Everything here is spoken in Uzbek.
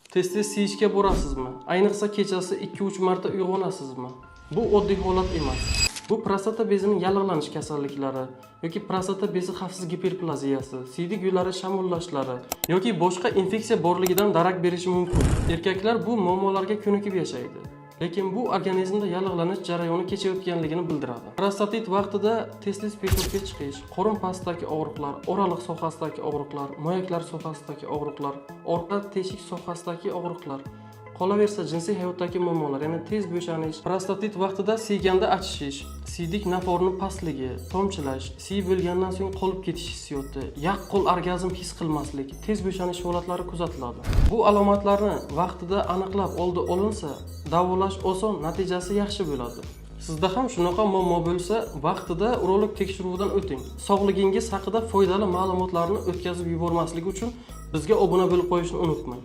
Tez-tez siyishga borasizmi? Ayniqsa kechasi 2-3 marta uyg'onasizmi? Bu oddiy holat emas. Bu prostata bezining yallig'lanish kasalliklari yoki prostata bezi xavfsiz giperplaziyasi, siydik yo'llari shamollashlari yoki boshqa infeksiya borligidan darak berishi mumkin. Erkaklar bu muammolarga ko'nikib yashaydi. Lekin bu organizmda yallig'lanish jarayoni kechayotganligini bildiradi. Prostatit vaqtida tez-tez peshobga chiqish, qorin pastidagi og'riqlar, oraliq sohasidagi og'riqlar, moyaklar sohasidagi og'riqlar, orqa teshik sohasidagi og'riqlar, qolaversa jinsiy hayotdagi muammolar, ya'ni tez bo'shanish, prostatit vaqtida siyganda achishish, siydik naforni pastligi, tomchilash, siyib bo'lgandan so'ng qolib ketish hissiyoti, yaqqol orgazm his qilmaslik, tez bo'shanish holatlari kuzatiladi. Bu alomatlarni vaqtida aniqlab oldi olinsa, davolash oson, natijasi yaxshi bo'ladi. Sizda ham shunaqa muammo bo'lsa, vaqtida urolog tekshiruvidan o'ting. Sog'ligingiz haqida foydali ma'lumotlarni o'tkazib yubormaslik uchun bizga obuna bo'lib qo'yishni unutmang.